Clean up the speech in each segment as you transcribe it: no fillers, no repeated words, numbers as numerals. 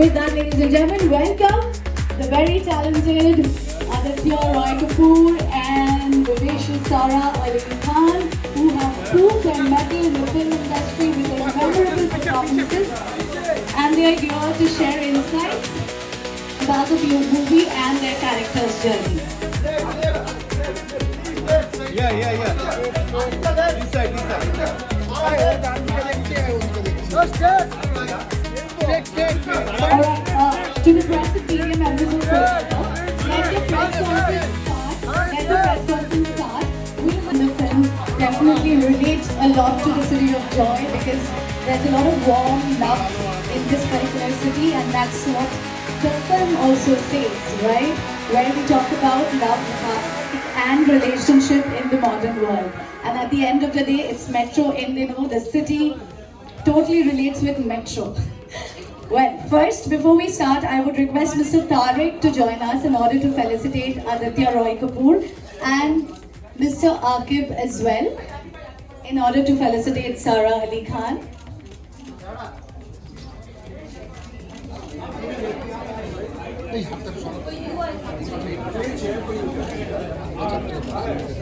With that, ladies and gentlemen, welcome the very talented Aditya Roy Kapoor and vivacious Sara Ali Khan, who have proved their mettle in the film industry with their memorable performances, and they are here to share insights about the movie and their characters' journey. Yeah. Alright, to the press and media members of Kolkata, let the press conference start. We in the film definitely relate a lot to the city of joy because there's a lot of warm love in this particular city, and that's what the film also says, right? Where we talk about love and relationship in the modern world. And at the end of the day, it's Metro in, the city totally relates with Metro. Well, first, before we start, I would request Mr. Tariq to join us in order to felicitate Aditya Roy Kapoor and Mr. Aqib as well, in order to felicitate Sara Ali Khan.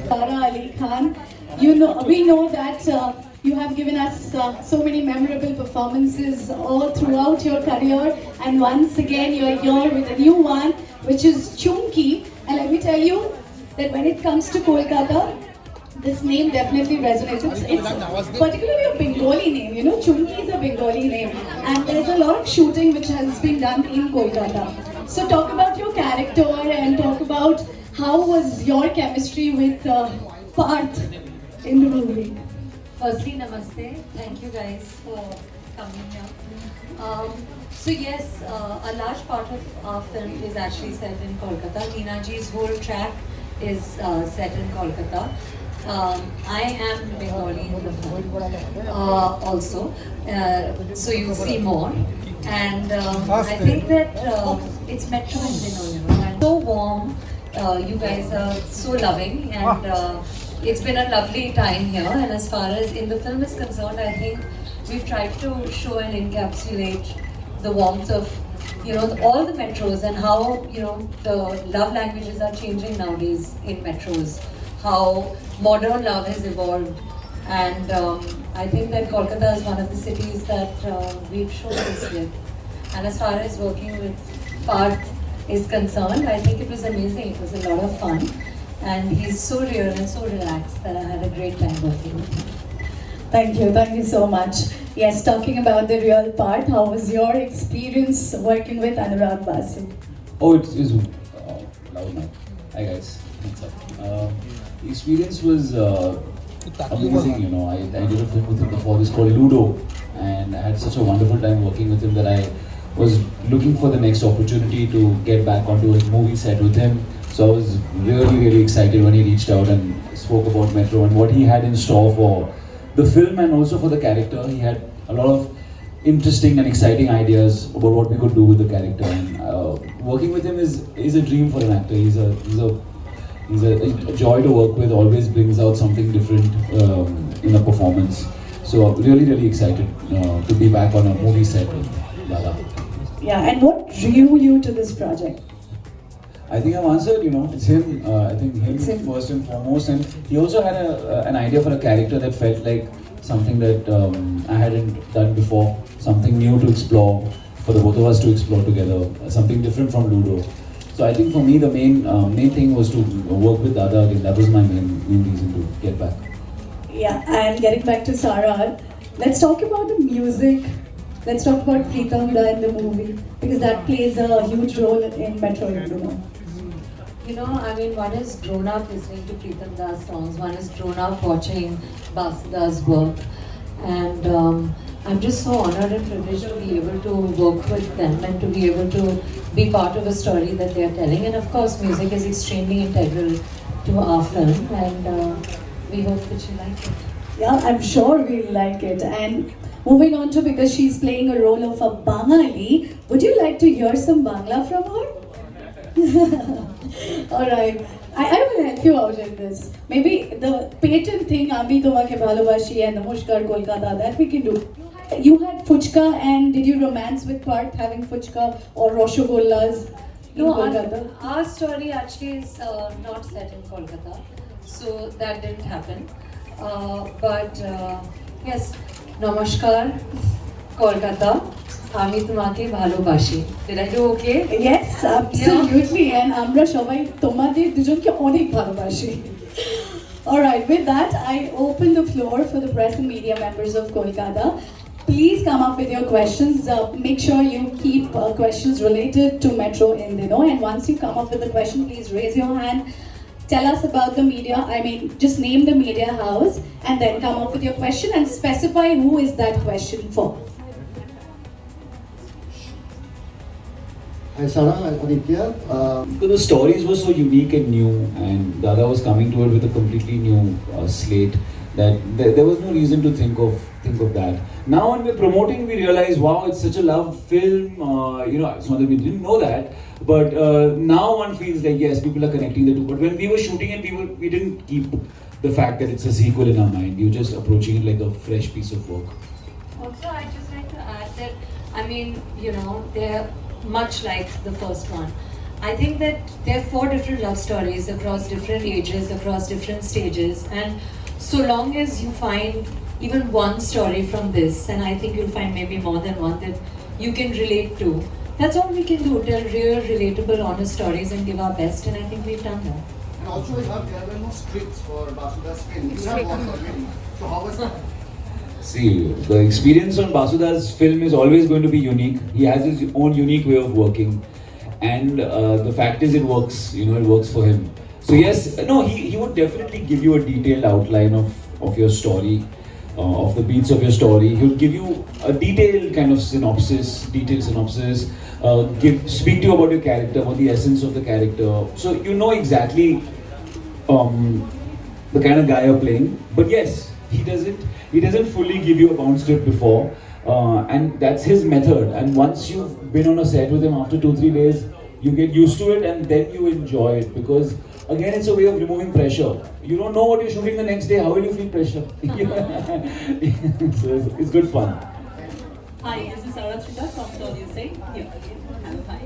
Sara Ali Khan, we know that you have given us so many memorable performances all throughout your career, and once again you are here with a new one, which is Chunki. And let me tell you that when it comes to Kolkata, this name definitely resonates. It's particularly a Bengali name, Chunki is a Bengali name, and there's a lot of shooting which has been done in Kolkata. So talk about your character and talk about how was your chemistry with Parth in the movie. Firstly, namaste. Thank you guys for coming here. So yes, a large part of our film is actually set in Kolkata. Neena ji's whole track is set in Kolkata. I am Bengali in the film also, so you'll see more. And I think that it's Metro in and so warm. You guys are so loving, and it's been a lovely time here. And as far as in the film is concerned, I think we've tried to show and encapsulate the warmth of all the metros, and how the love languages are changing nowadays in metros, how modern love has evolved. And I think that Kolkata is one of the cities that we've shown this with. And as far as working with Parth is concerned, I think it was amazing. It was a lot of fun, and he's so real and so relaxed that I had a great time working with him. Thank you so much. Yes, talking about the real part, how was your experience working with Anurag Basu? Oh, it is loud now. Hi guys, what's up? The experience was amazing. I did a film with him before this called Ludo, and I had such a wonderful time working with him that I was looking for the next opportunity to get back onto a movie set with him. So I was really excited when he reached out and spoke about Metro and what he had in store for the film and also for the character. He had a lot of interesting and exciting ideas about what we could do with the character. And working with him is a dream for an actor. He's a joy to work with. Always brings out something different in a performance. So really excited to be back on a movie set with Lala. Yeah, and what drew you to this project? I think I've answered, it's him. I think him first and foremost. And he also had an idea for a character that felt like something that I hadn't done before. Something new to explore, for the both of us to explore together. Something different from Ludo. So I think for me, the main thing was to work with Dada again. That was my main reason to get back. Yeah, and getting back to Sara, let's talk about the music. Let's talk about Pritam Da in the movie, because that plays a huge role in Metro. One is grown up listening to Pritam Da's songs, one is grown up watching Basuda's work, and I'm just so honored and privileged to be able to work with them and to be able to be part of a story that they are telling. And of course, music is extremely integral to our film, and we hope that you like it. Yeah, I'm sure we'll like it. And moving on to, because she's playing a role of a Bangali, would you like to hear some Bangla from her? Alright, I will help you out in this. Maybe the patent thing, Ami Tomake Bhalobashi and Namaskar Kolkata, that we can do. You had fuchka, and did you romance with Parth having fuchka or Roshogollas in No, Kolkata? our story actually is not set in Kolkata, so that didn't happen. But yes, Namaskar, Kolkata. আমি তোমাকে ভালোবাসি. Did I do okay? Yes, absolutely. And আমরা সবাই তোমাদের দুজনকে অনেক ভালোবাসি. All right, with that, I open the floor for the press and media members of Kolkata. Please come up with your questions. Make sure you keep questions related to Metro Indino. And once you come up with a question, please raise your hand. Tell us about the media. I mean, just name the media house and then come up with your question and specify who is that question for. Hi Sarah, hi Aditya. Because the stories were so unique and new, and Dada was coming to it with a completely new slate, that there was no reason to think of that. Now when we're promoting, we realize, wow, it's such a love film. It's not that we didn't know that, but now one feels like, yes, people are connecting the two. But when we were shooting it, we didn't keep the fact that it's a sequel in our mind. We were just approaching it like a fresh piece of work. Also, I'd just like to add that, I mean, they're much like the first one. I think that there are 4 different love stories across different ages, across different stages, and so long as you find even one story from this, and I think you'll find maybe more than one that you can relate to, that's all we can do, tell real, relatable, honest stories and give our best, and I think we've done that. And also there were no scripts for Basuda's film. You have one already. So how was that? See, the experience on Basuda's film is always going to be unique. He has his own unique way of working, and the fact is, it works. It works for him. So yes, no, he would definitely give you a detailed outline of your story, of the beats of your story. He would give you a detailed kind of synopsis, speak to you about your character, about the essence of the character. So you know exactly the kind of guy you're playing. But yes, he doesn't fully give you a bounce script before, and that's his method. And once you've been on a set with him, after 2-3 days, you get used to it, and then you enjoy it, because again, it's a way of removing pressure. You don't know what you're shooting the next day. How will you feel pressure? So it's good fun. Hi, this is Sarah Trita from USA. Here again. Hello, hi.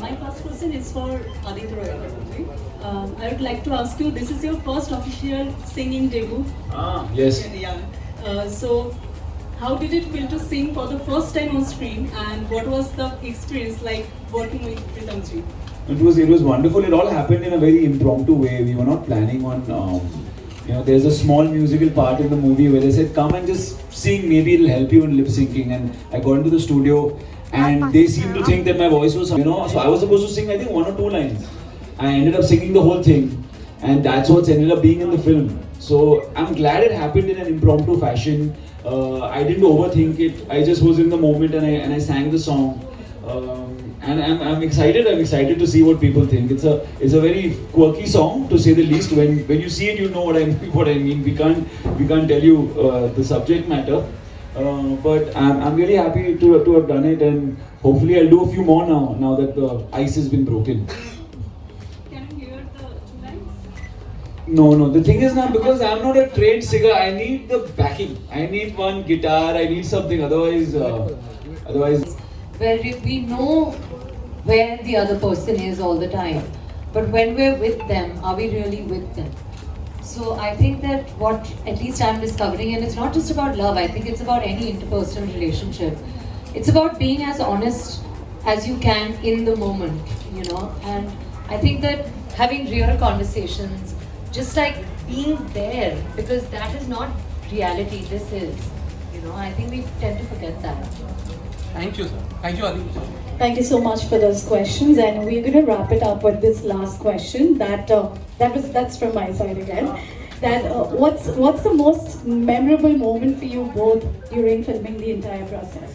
My first question is for Aditya Roy. I would like to ask you, this is your first official singing debut. Yes. Yeah. So, how did it feel to sing for the first time on screen, and what was the experience like working with Pritamji? It was wonderful. It all happened in a very impromptu way. We were not planning on. There's a small musical part in the movie where they said, "Come and just sing. Maybe it'll help you in lip syncing." And I got into the studio, and they seemed to think that my voice was, So I was supposed to sing, I think, 1 or 2 lines. I ended up singing the whole thing, and that's what's ended up being in the film. So I'm glad it happened in an impromptu fashion. I didn't overthink it. I just was in the moment, and I sang the song. And I'm excited. I'm excited to see what people think. It's a very quirky song, to say the least. When you see it, you know what I mean. We can't tell you the subject matter. But I'm really happy to have done it, and hopefully I'll do a few more now that the ice has been broken. Can you hear the 2 lines? No. The thing is now, because I'm not a trained singer, I need the backing. I need one guitar. I need something. Otherwise. Where we know where the other person is all the time, but when we're with them, are we really with them? So I think that what at least I'm discovering, and it's not just about love, I think it's about any interpersonal relationship. It's about being as honest as you can in the moment, and I think that having real conversations, just like being there, because that is not reality, this is, I think we tend to forget that. Thank you, sir. Thank you, Aditya. Thank you so much for those questions, and we're going to wrap it up with this last question. That's from my side again. That what's the most memorable moment for you both during filming the entire process?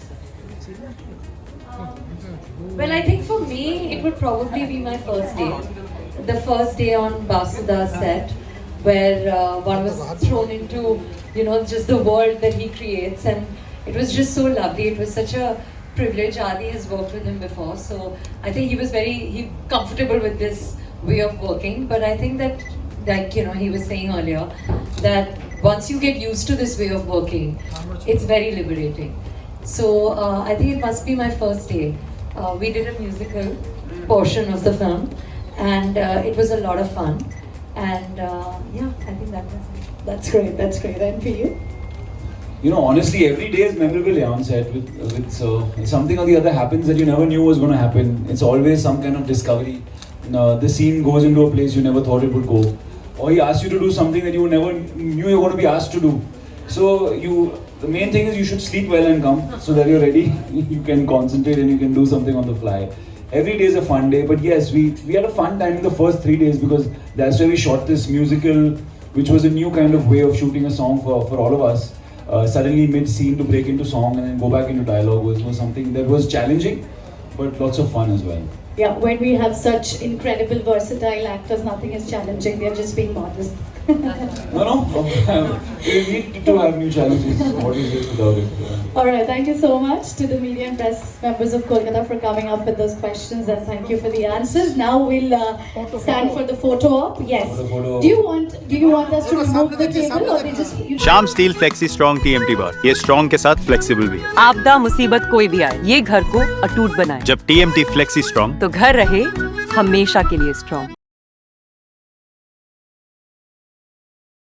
Well, I think for me, it would probably be my first day. The first day on Basuda's set, where one was thrown into, just the world that he creates, and it was just so lovely. It was such a privilege. Adi has worked with him before, so I think he was very comfortable with this way of working. But I think that, he was saying earlier, that once you get used to this way of working, it's very liberating. So I think it must be my first day. We did a musical portion of the film, and it was a lot of fun. And yeah, I think that was it. That's great. That's great. And for you? You know, honestly, every day is memorable on set. With something or the other happens that you never knew was going to happen. It's always some kind of discovery. The scene goes into a place you never thought it would go, or he asks you to do something that you never knew you were going to be asked to do. So the main thing is you should sleep well and come so that you're ready. You can concentrate and you can do something on the fly. Every day is a fun day, but yes, we had a fun time in the first 3 days because that's where we shot this musical, which was a new kind of way of shooting a song for all of us. Suddenly mid-scene to break into song and then go back into dialogue was something that was challenging, but lots of fun as well. Yeah, when we have such incredible, versatile actors, nothing is challenging. They're just being modest. No, we need to have new challenges. What is it without it? All right, thank you so much to the media and press members of Kolkata for coming up with those questions, and thank you for the answers. Now we'll stand for the photo op. Yes. Photo. Do you want us to remove the table or they just? Shyam steel flexi strong TMT बार, ये strong के साथ flexible भी है। आपदा मुसीबत कोई भी आए, ये घर को अटूट बनाए। जब TMT फ्लेक्सी स्ट्रॉन्ग तो घर रहे हमेशा के लिए स्ट्रॉन्ग।